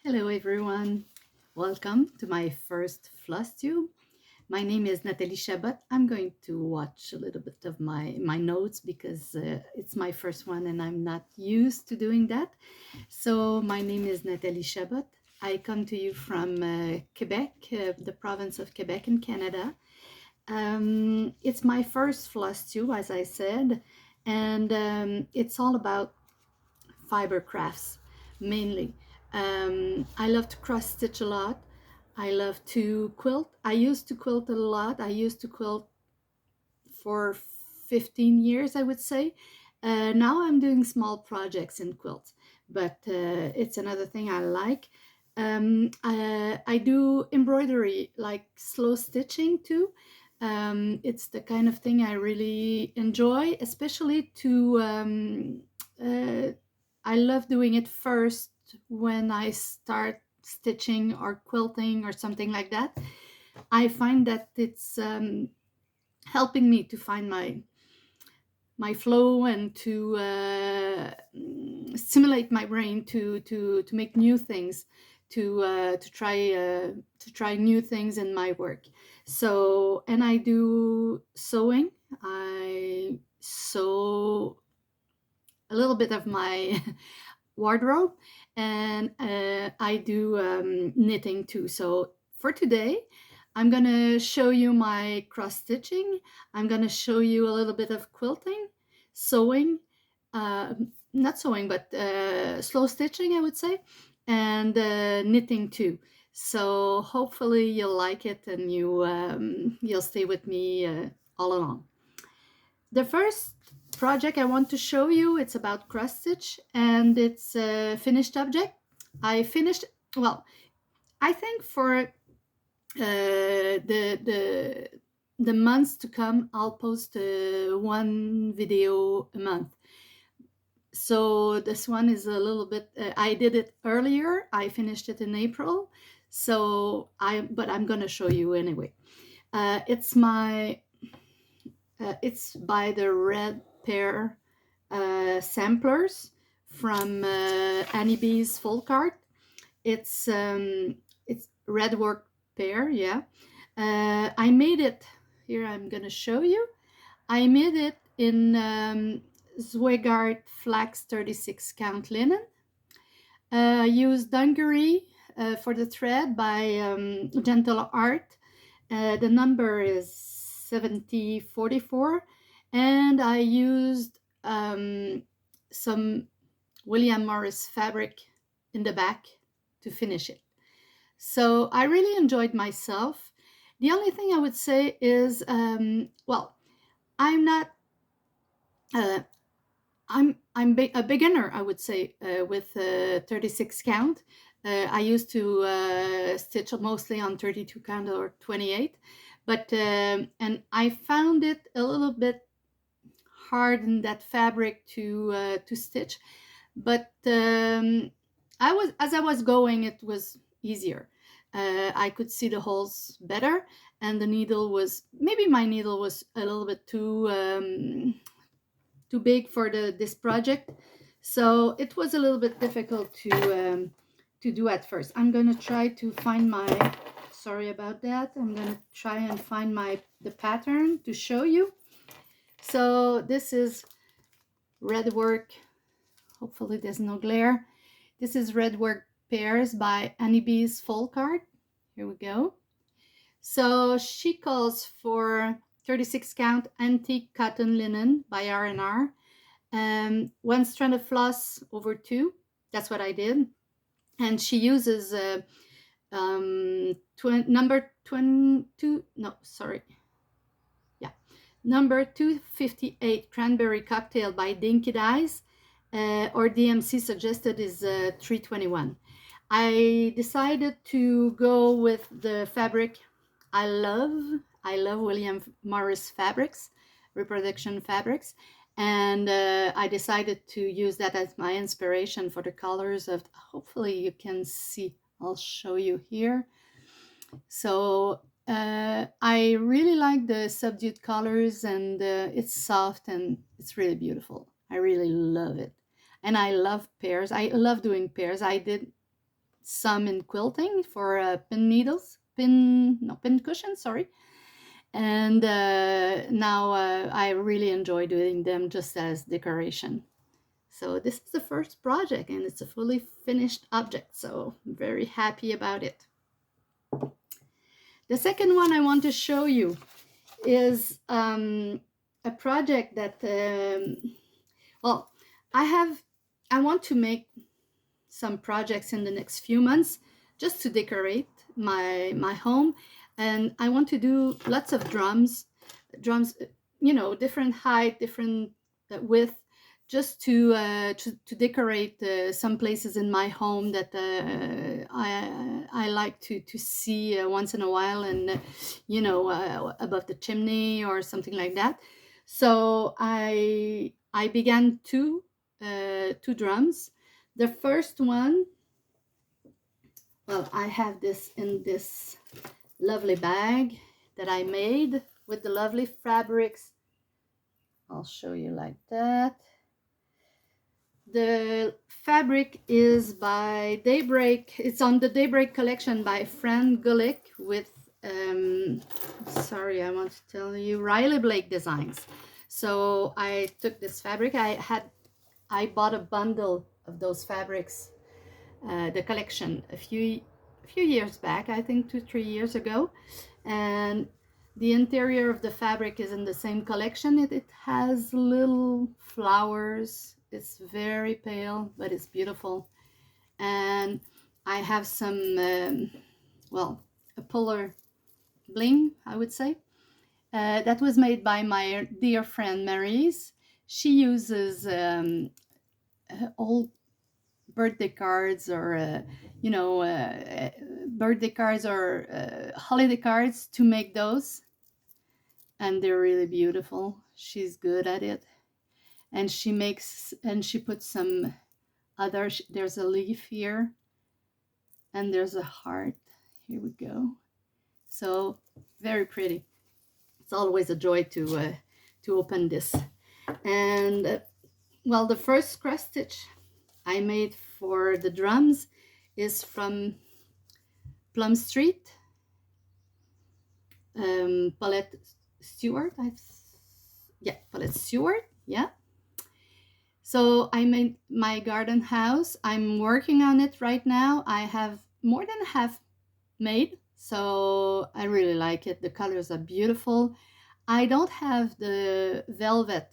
Hello everyone, welcome to my first Flosstube. My name is Nathalie Chabot. I'm going to watch a little bit of my notes because it's my first one and I'm not used to doing that. So my name is Nathalie Chabot. I come to you from Quebec, the province of Quebec in Canada. It's my first Flosstube, as I said, and it's all about fiber crafts mainly. I love to cross stitch a lot. I love to quilt. I used to quilt a lot. I used to quilt for 15 years, I would say. Now I'm doing small projects in quilts, but it's another thing I like. I do embroidery, like slow stitching too. It's the kind of thing I really enjoy, especially to I love doing it first when I start stitching or quilting or something like that. I find that it's helping me to find my flow and to stimulate my brain to make new things, to try new things in my work. So, and I do sewing. I sew a little bit of my wardrobe, and I do knitting too. So for today, I'm gonna show you my cross stitching. I'm gonna show you a little bit of quilting, sewing, uh, not sewing, but slow stitching, I would say, and knitting too. So hopefully you'll like it and you'll stay with me all along. The first project I want to show you, it's about cross stitch and it's a finished object. I finished, well, I think for the months to come, I'll post one video a month. So this one is a little bit, I did it earlier. I finished it in April. But I'm going to show you anyway. It's it's by the Red Pear samplers from Annie B's folk art. It's red work pear, yeah. I made it here. I'm gonna show you. I made it in Zweigart flax 36 count linen. Used dungaree for the thread by Gentle Art. The number is 7044, and I used some William Morris fabric in the back to finish it. So I really enjoyed myself. The only thing I would say is, well, I'm not, uh, I'm a beginner, I would say, with 36 count. I used to stitch mostly on 32 count or 28, but and I found it a little bit hard in that fabric to stitch, but as I was going, it was easier. I could see the holes better, and the needle was, maybe my needle was a little bit too big for this project, so it was a little bit difficult to do at first. I'm gonna try to find my, sorry about that, I'm gonna try and find the pattern to show you. So this is red work, hopefully there's no glare. This is red work pairs by Annie B's folk art. Here we go. So she calls for 36 count antique cotton linen by R&R. One strand of floss over two. That's what I did. And she uses number 22, no, sorry. Yeah. Number 258 Cranberry Cocktail by Dinky Dyes, or DMC suggested is 321. I decided to go with the fabric I love William Morris fabrics, reproduction fabrics, and I decided to use that as my inspiration for the colors of, hopefully you can see, I'll show you here. So I really like the subdued colors, and it's soft and it's really beautiful. I really love it. And I love pairs. I love doing pairs. I did some in quilting for pin cushions, sorry. And now I really enjoy doing them just as decoration. So this is the first project, and it's a fully finished object, so I'm very happy about it. The second one I want to show you is a project that, well, I want to make some projects in the next few months just to decorate my home, and I want to do lots of drums, you know, different height, different width, just to decorate some places in my home that I like to see once in a while, and you know, above the chimney or something like that. So I began two drums. The first one, well, I have this in this lovely bag that I made with the lovely fabrics. I'll show you like that. The fabric is by Daybreak. It's on the Daybreak collection by Fran Gulick with, sorry, I want to tell you, Riley Blake Designs. So I took this fabric. I bought a bundle of those fabrics, the collection, a few years back, I think 2-3 years ago, and the interior of the fabric is in the same collection. It has little flowers. It's very pale, but it's beautiful. And I have some, well, a polar bling, I would say. That was made by my dear friend Maryse. She uses old birthday cards or, you know, birthday cards or holiday cards to make those. And they're really beautiful. She's good at it. And she puts some other, there's a leaf here, and there's a heart. Here we go. So very pretty. It's always a joy to open this. And well, the first cross stitch I made for the drums is from Plum Street, Paulette Stewart. Paulette Stewart. Yeah. So I made my garden house. I'm working on it right now. I have more than half made, so I really like it. The colors are beautiful. I don't have the velvet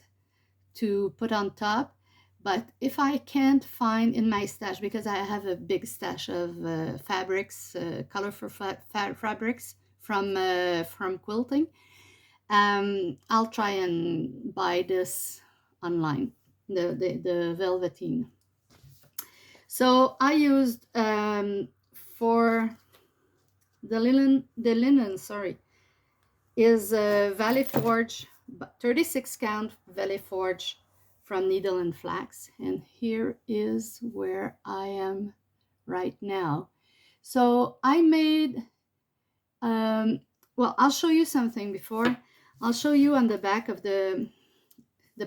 to put on top, but if I can't find in my stash, because I have a big stash of fabrics, colorful fabrics from quilting, I'll try and buy this online, the velveteen. So I used for the linen, sorry, is Valley Forge, 36 count Valley Forge from Needle and Flax, and here is where I am right now. So I made, well, I'll show you something before. I'll show you on the back of the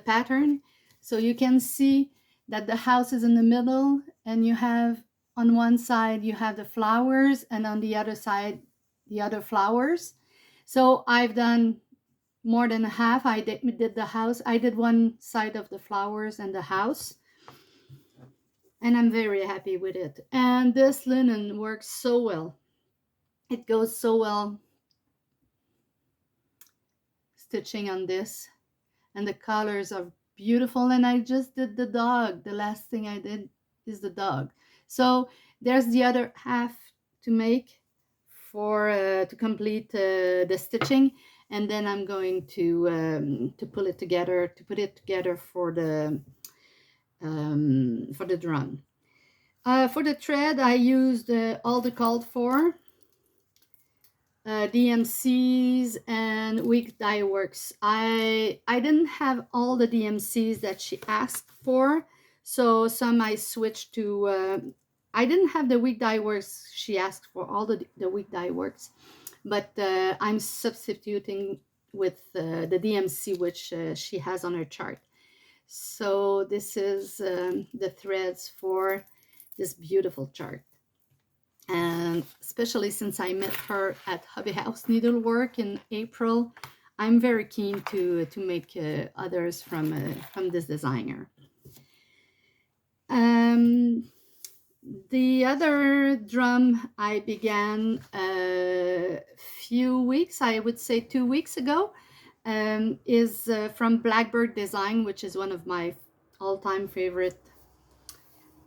pattern, so you can see that the house is in the middle, and you have on one side you have the flowers, and on the other side the other flowers. So I've done more than half. I did the house. I did one side of the flowers and the house, and I'm very happy with it. And this linen works so well. It goes so well stitching on this, and the colors are beautiful. And I just did the dog. The last thing I did is the dog. So there's the other half to make for to complete the stitching, and then I'm going to put it together for the drum. For the thread, I used all the called for DMCs and Week Dye Works. I didn't have all the DMCs that she asked for, so some I switched to. I didn't have the Week Dye Works. She asked for all the Week Dye Works, but I'm substituting with the DMC which she has on her chart. So this is the threads for this beautiful chart. and especially since I met her at Hobby House Needlework in April, I'm very keen to make others from this designer. The other drum I began a few weeks, I would say 2 weeks ago, is from Blackbird Design, which is one of my all-time favorite,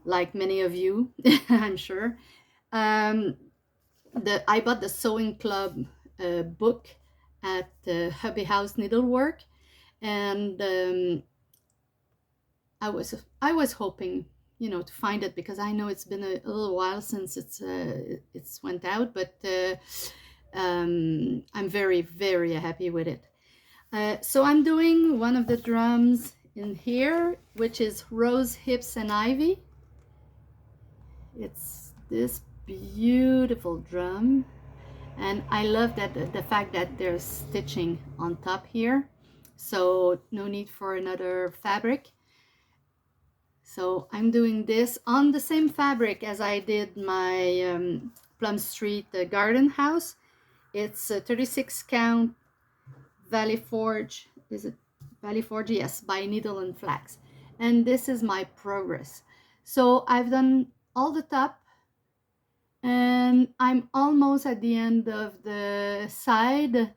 like many of you, I'm sure. I bought the Sewing Club book at Hobby House Needlework, and I was hoping, to find it, because I know it's been a little while since it's went out, but I'm very, very happy with it. So I'm doing one of the drums in here, which is Rose Hips and Ivy. It's this beautiful drum, and I love that the fact that there's stitching on top here, so no need for another fabric. So I'm doing this on the same fabric as I did my Plum Street garden house. It's a 36 count Valley Forge. Is it Valley Forge? Yes, by Needle and Flax. And this is my progress. So I've done all the top, and I'm almost at the end of the side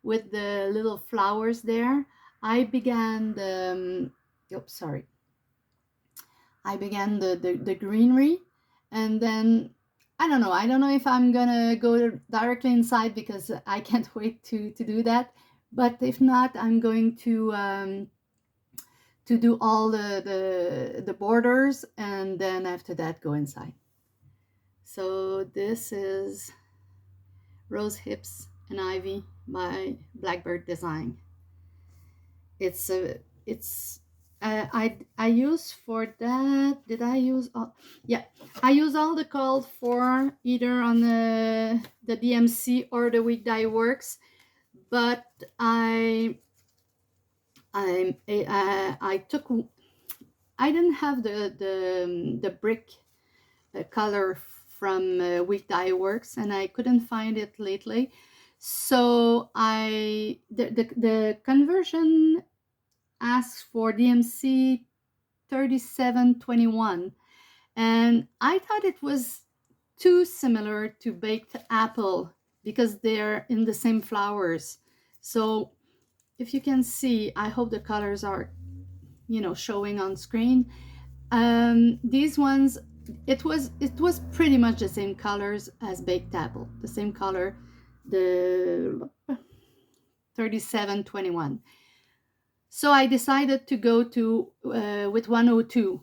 with the little flowers there. I began the oops, sorry. I began the greenery, and then I don't know if I'm gonna go directly inside, because I can't wait to do that. But if not, I'm going to do all the borders, and then after that go inside. So this is Rose Hips and Ivy by Blackbird Design. It's I use for that, did I use all, yeah, I use all the called for either on the DMC or the Weekday Works, but I didn't have the brick color from Weekday Works, and I couldn't find it lately, so the conversion asks for DMC 3721, and I thought it was too similar to baked apple because they're in the same flowers. So if you can see, I hope the colors are showing on screen. These ones, it was pretty much the same colors as baked apple, the same color, the 3721. So I decided to go to with 102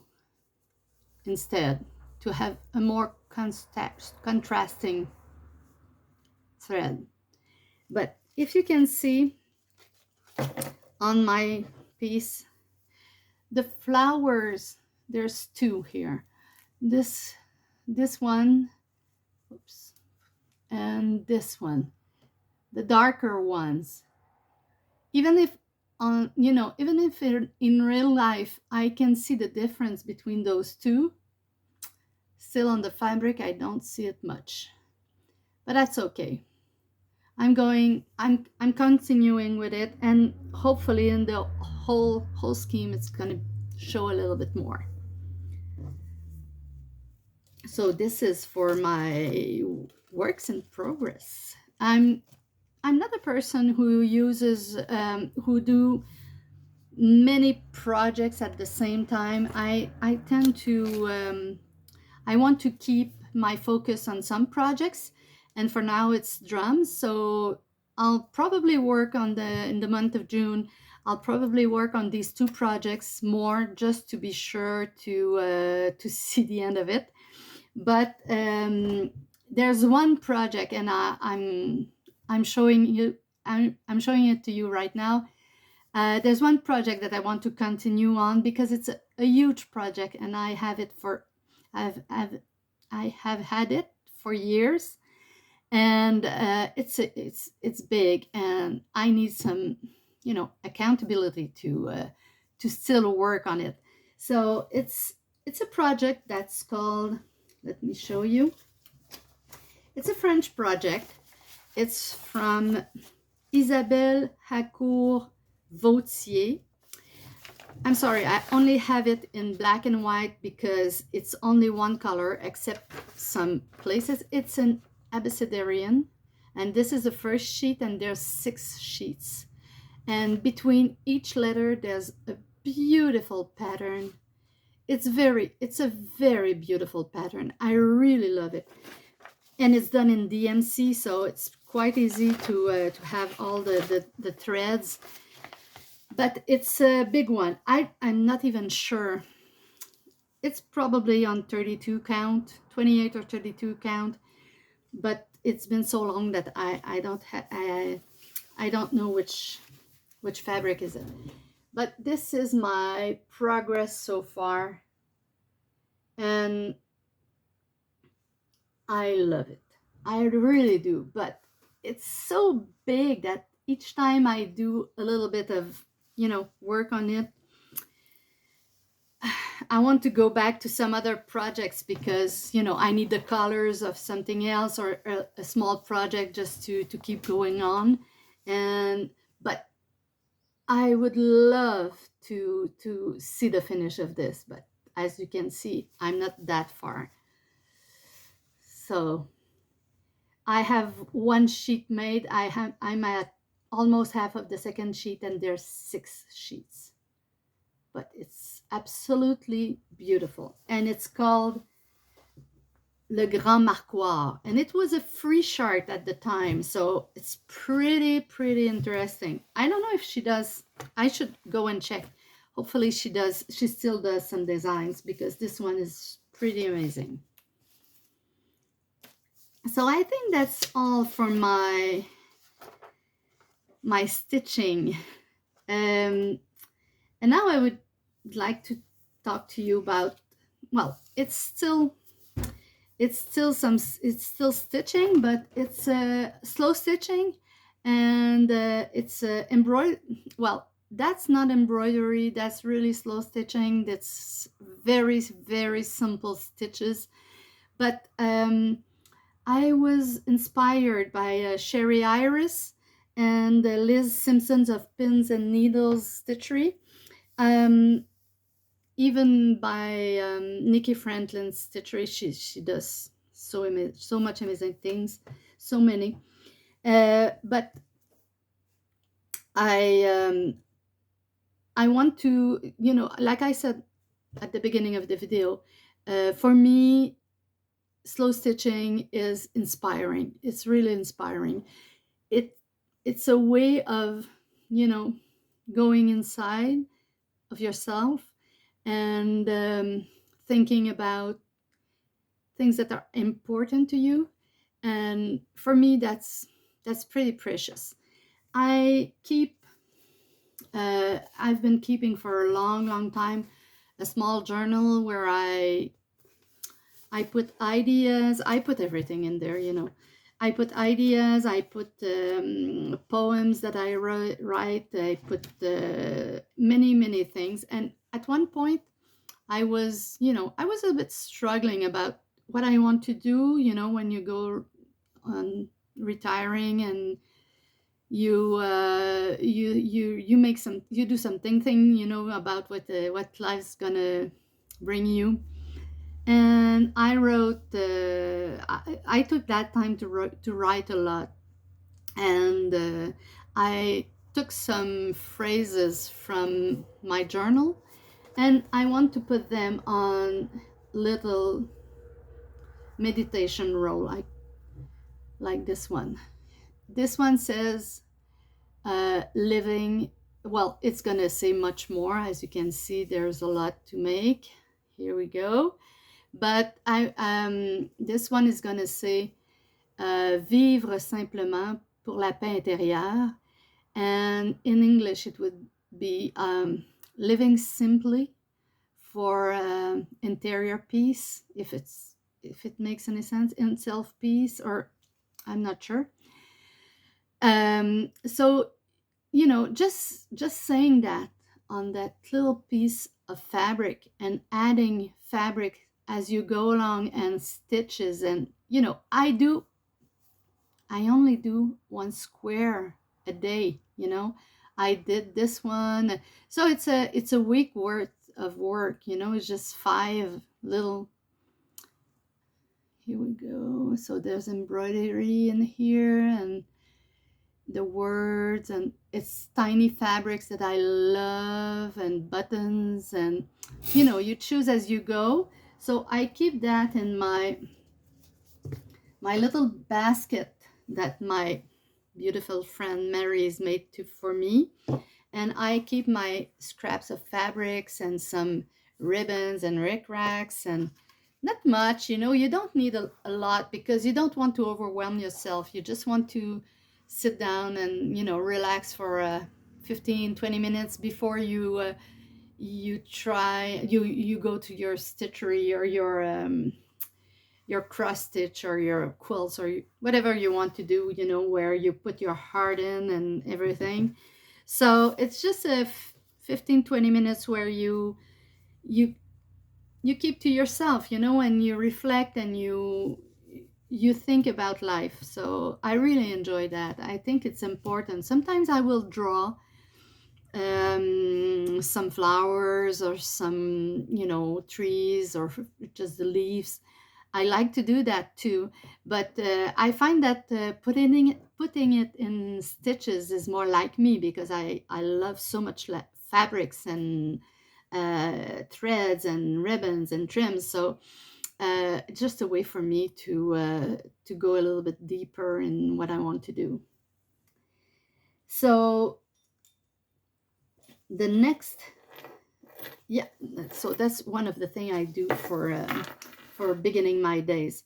instead, to have a more contrasting thread. But if you can see on my piece, the flowers, there's two here. This one, oops, and this one, the darker ones. Even if in real life I can see the difference between those two, still on the fabric I don't see it much, but that's okay. I'm continuing with it, and hopefully in the whole scheme it's going to show a little bit more. So this is for my works in progress. I'm not a person who uses who do many projects at the same time. I tend to I want to keep my focus on some projects, and for now it's drums. So I'll probably work on in the month of June, I'll probably work on these two projects more, just to be sure to see the end of it. But there's one project, and I'm showing you, I'm showing it to you right now. There's one project that I want to continue on, because it's a huge project, and I have had it for years, and it's big, and I need some accountability to still work on it. So it's a project that's called, let me show you. It's a French project. It's from Isabelle Hacourt-Vautier. I'm sorry, I only have it in black and white because it's only one color, except some places. It's an abecedarian, and this is the first sheet, and there's 6 sheets. And between each letter, there's a beautiful pattern. It's a very beautiful pattern. I really love it. And it's done in DMC, so it's quite easy to have all the threads. But it's a big one. I'm not even sure. It's probably on 32 count, 28 or 32 count. But it's been so long that I don't know which fabric is it. But this is my progress so far, and I love it. I really do. But it's so big that each time I do a little bit of, work on it, I want to go back to some other projects because, I need the colors of something else, or a small project just to keep going on. But I would love to see the finish of this, but as you can see, I'm not that far. So I have one sheet made. I'm at almost half of the second sheet, and there's 6 sheets. But it's absolutely beautiful, and it's called Le Grand Marquoir, and it was a free chart at the time, so it's pretty interesting. I don't know if she does. I should go and check. Hopefully she does. She still does some designs, because this one is pretty amazing. So I think that's all for my stitching. And now I would like to talk to you about, well, it's still stitching, but it's slow stitching, and it's embroidery. Well, that's not embroidery, that's really slow stitching. That's very simple stitches. But I was inspired by Sherry Iris and Liz Simpson's of Pins and Needles Stitchery, even by Nikki Franklin's Stitchery. She does so much amazing things, so many. But I want to, like I said at the beginning of the video, for me, slow stitching is inspiring. It's really inspiring. It's a way of, going inside of yourself and thinking about things that are important to you. And for me, that's pretty precious. I've been keeping for a long time a small journal where I put ideas. I put everything in there, I put ideas, I put poems that I write, I put many things. And at one point I was a bit struggling about what I want to do, when you go on retiring and you do something about what life's gonna bring you. And I wrote, I took that time to write a lot, and I took some phrases from my journal, and I want to put them on little meditation roll, like this one. This one says living. Well, it's gonna say much more. As you can see, there's a lot to make. Here we go. But this one is gonna say vivre simplement pour la paix intérieure, and in English it would be living simply for interior peace, if it makes any sense, in self peace, or I'm not sure. So just saying that on that little piece of fabric, and adding fabric as you go along, and stitches, and I do I only do 1 square a day, you know. I did this one. So it's a week worth of work, you know. It's just 5 little. Here we go. So there's embroidery in here and the words, and it's tiny fabrics that I love, and buttons, and you know, you choose as you go. So I keep that in my little basket that my beautiful friend Mary's made for me. And I keep my scraps of fabrics and some ribbons and rickracs, and not much, you know. You don't need a lot because you don't want to overwhelm yourself. You just want to sit down and, you know, relax for 15-20 minutes before you try you go to your stitchery or your cross stitch or your quilts or whatever you want to do, you know, where you put your heart in and everything. So it's just a 15-20 minutes where you you keep to yourself, you know, and you reflect and you think about life. So I really enjoy that. I think it's important. Sometimes I will draw some flowers or some, you know, trees or just the leaves. I like to do that too, but I find that putting it in stitches is more like me, because I love so much fabrics and threads and ribbons and trims. So just a way for me to go a little bit deeper in what I want to do. So the next, yeah, so that's one of the things I do for beginning my days.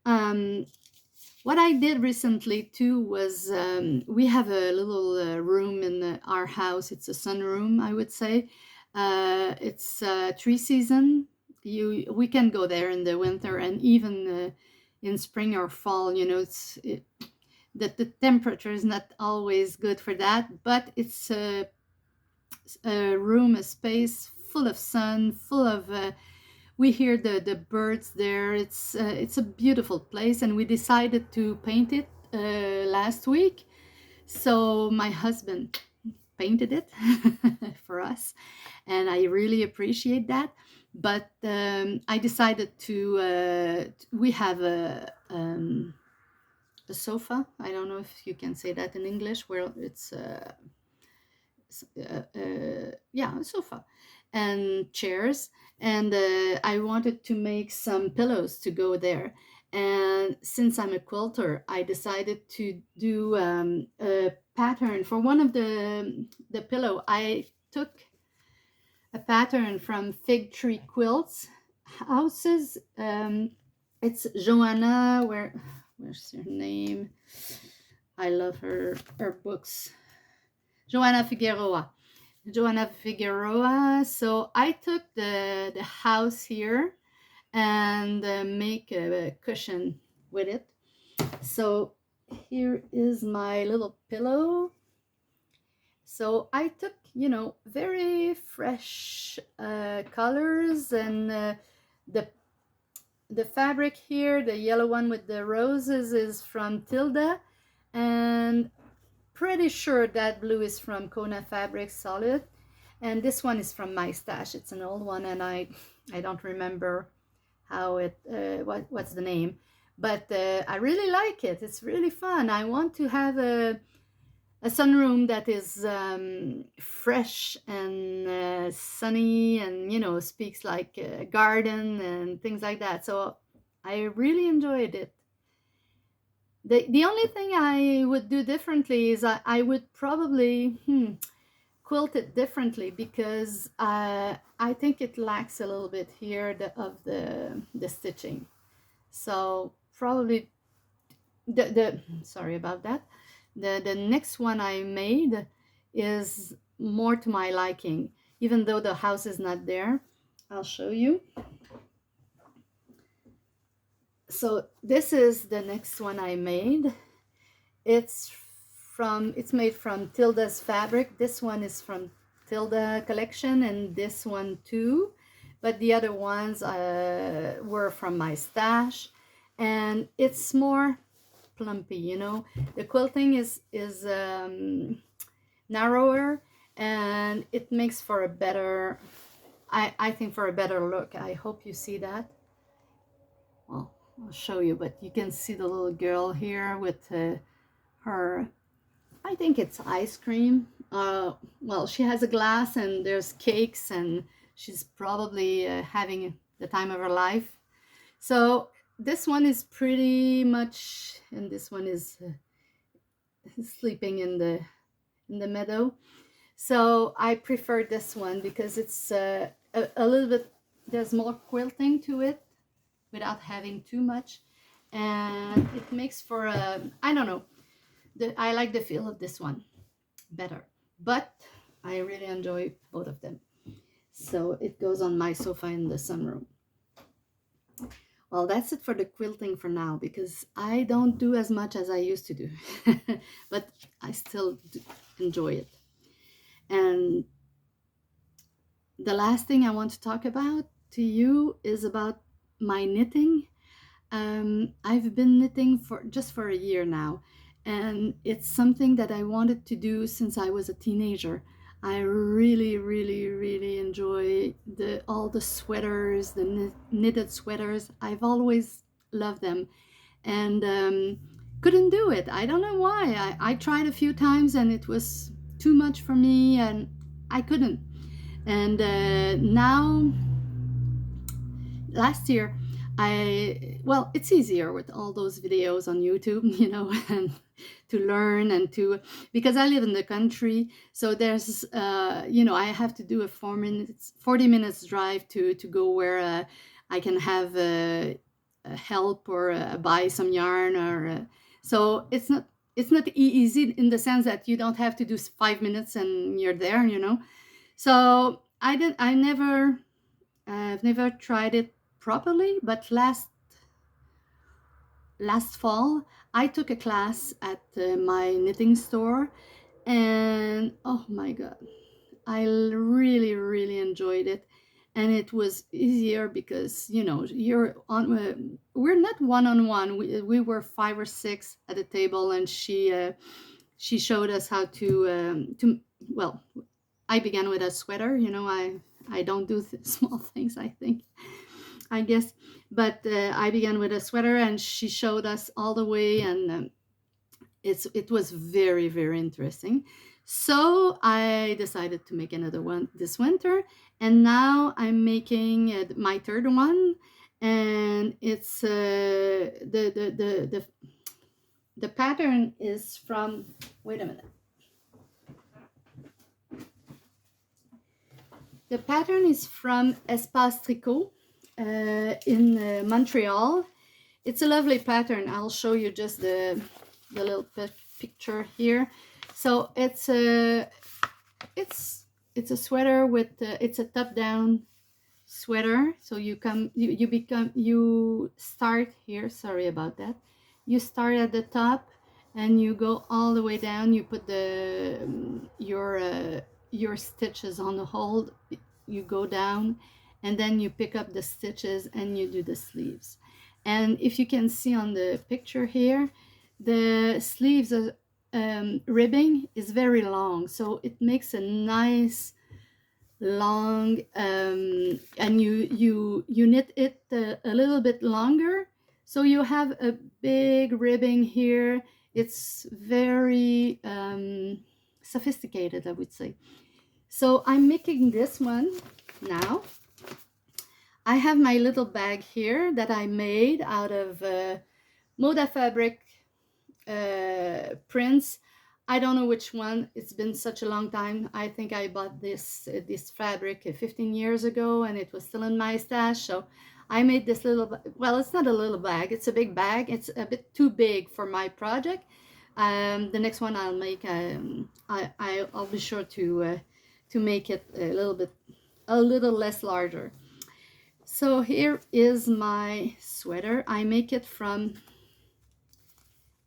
What I did recently too was we have a little room in our house. It's a sunroom, I would say. It's tree season. We can go there in the winter and even in spring or fall. You know, the temperature is not always good for that, but it's a room, a space full of sun, full of we hear the birds there. It's a beautiful place, and we decided to paint it last week. So my husband painted it for us, and I really appreciate that. But I decided to we have a sofa. I don't know if you can say that in English, where it's yeah, a sofa and chairs, and I wanted to make some pillows to go there. And since I'm a quilter, I decided to do a pattern for one of the pillow. I took a pattern from Fig Tree Quilts houses. It's Joanna, where's her name? I love her books. Joanna Figueroa. So I took the house here and make a cushion with it. So here is my little pillow. So I took, you know, very fresh colors, and the fabric here, the yellow one with the roses, is from Tilda, and pretty sure that blue is from Kona Fabric Solid, and this one is from my stash. It's an old one, and I don't remember how it what's the name, but I really like it. It's really fun. I want to have a sunroom that is fresh and sunny, and, you know, speaks like a garden and things like that. So I really enjoyed it. The only thing I would do differently is I would probably quilt it differently, because I think it lacks a little bit here of the stitching. So probably the sorry about that. The next one I made is more to my liking, even though the house is not there. I'll show you. So this is the next one I made. It's made from Tilda's fabric. This one is from Tilda collection, and this one too, but the other ones were from my stash. And it's more plumpy, you know. The quilting is narrower, and it makes for a better, I think, for a better look. I hope you see that. Well, I'll show you, but you can see the little girl here with her, I think it's ice cream. Well, she has a glass and there's cakes, and she's probably having the time of her life. So this one is pretty much, and this one is sleeping in the meadow. So I prefer this one because it's a little bit, there's more quilting to it without having too much, and it makes for a, I don't know, I like the feel of this one better, but I really enjoy both of them. So it goes on my sofa in the sunroom. Well, that's it for the quilting for now, because I don't do as much as I used to do, but I still enjoy it. And the last thing I want to talk about to you is about my knitting. I've been knitting just for a year now, and it's something that I wanted to do since I was a teenager. I really, really, really enjoy all the sweaters, the knitted sweaters. I've always loved them, and couldn't do it. I don't know why. I tried a few times, and it was too much for me, and I couldn't. And now, last year, well, it's easier with all those videos on YouTube, you know, and to learn and to, because I live in the country, so there's you know, I have to do a 40 minutes drive to go where I can have help or buy some yarn, or so it's not easy in the sense that you don't have to do 5 minutes and you're there, you know. So I've never tried it properly, but last fall I took a class at my knitting store, and oh my god, I really, really enjoyed it. And it was easier because, you know, you're on we're not one-on-one, we were 5 or 6 at a table, and she showed us how to well, I began with a sweater, you know. I don't do small things, I guess, but I began with a sweater, and she showed us all the way, and it was very, very interesting. So I decided to make another one this winter, and now I'm making my third one, and it's the pattern is from, wait a minute. The pattern is from Espace Tricot in Montreal. It's a lovely pattern. I'll show you just the little picture here. So it's a sweater with it's a top-down sweater. So you start here. Sorry about that. You start at the top and you go all the way down. You put your stitches on the hold. You go down, and then you pick up the stitches and you do the sleeves. And if you can see on the picture here, the sleeves ribbing is very long, so it makes a nice long and you knit it a little bit longer, so you have a big ribbing here. It's very sophisticated, I would say. So I'm making this one now. I have my little bag here that I made out of Moda Fabric prints. I don't know which one. It's been such a long time. I think I bought this fabric 15 years ago, and it was still in my stash. So I made this little, well, it's not a little bag, it's a big bag. It's a bit too big for my project. The next one I'll make, I'll be sure to make it a little less larger. So here is my sweater. I make it from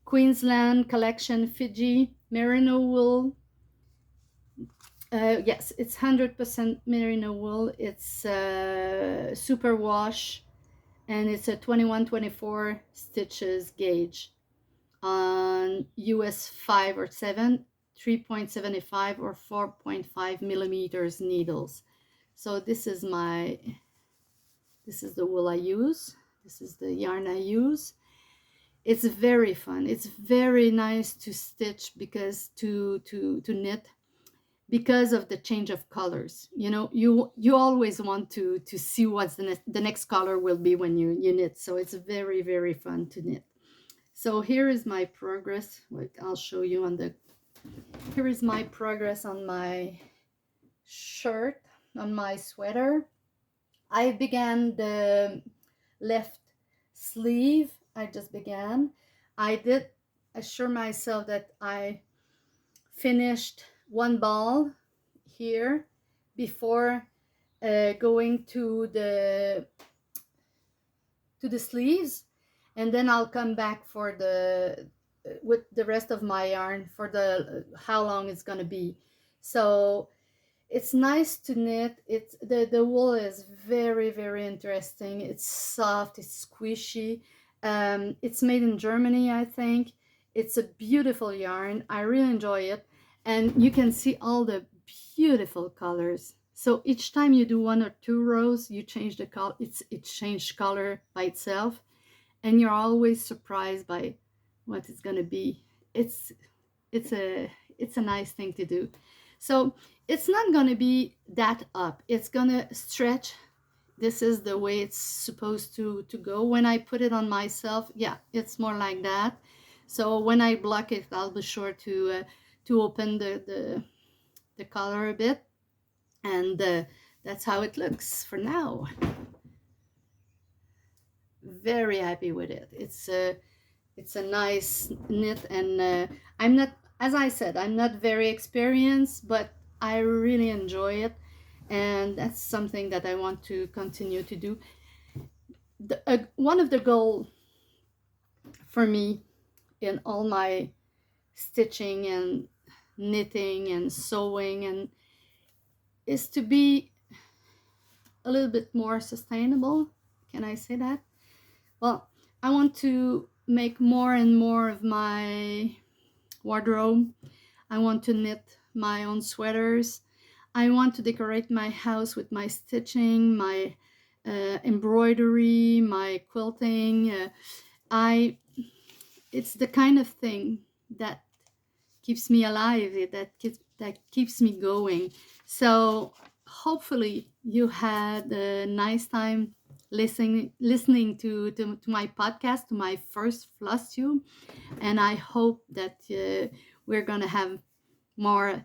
Queensland Collection Fiji merino wool. Yes, it's 100% merino wool. It's super wash, and it's a 21-24 stitches gauge on US 5 or 7, 3.75 or 4.5 millimeters needles. So this is the wool I use. This is the yarn I use. It's very fun. It's very nice to stitch because to knit, because of the change of colors. You know, you always want to see what's the next color will be when you knit. So it's very, very fun to knit. So here is my progress. Like, I'll show you on the, here is my progress on my shirt, on my sweater. I began the left sleeve. I just began. I did assure myself that I finished one ball here before going to the sleeves, and then I'll come back for the with the rest of my yarn for the how long it's gonna be. So it's nice to knit. It's the wool is very, very interesting. It's soft, it's squishy. It's made in Germany, I think. It's a beautiful yarn. I really enjoy it, and you can see all the beautiful colors. So each time you do 1 or 2 rows, you change the color. It changed color by itself, and you're always surprised by what it's gonna be. It's a nice thing to do. So it's not gonna be that up. It's gonna stretch. This is the way it's supposed to go. When I put it on myself, yeah, it's more like that. So when I block it, I'll be sure to open the color a bit, and that's how it looks for now. Very happy with it. It's a nice knit, and I'm not, as I said, I'm not very experienced, but I really enjoy it, and that's something that I want to continue to do. One of the goals for me in all my stitching and knitting and sewing and is to be a little bit more sustainable. Can I say that? Well, I want to make more and more of my wardrobe. I want to knit my own sweaters. I want to decorate my house with my stitching, my embroidery, my quilting. It's the kind of thing that keeps me alive, that keeps me going. So hopefully you had a nice time listening to my podcast, to my first Flosstube, and I hope that we're gonna have more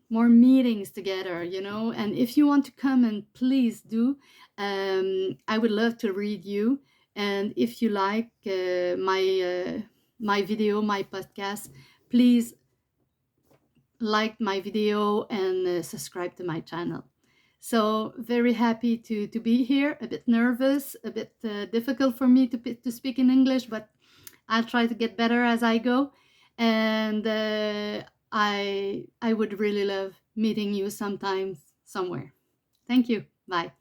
meetings together, you know. And if you want to come, and please do, I would love to read you. And if you like my video, my podcast, please like my video and subscribe to my channel. So very happy to be here. A bit nervous, a bit difficult for me to speak in English, but I'll try to get better as I go. And I would really love meeting you sometime somewhere. Thank you. Bye.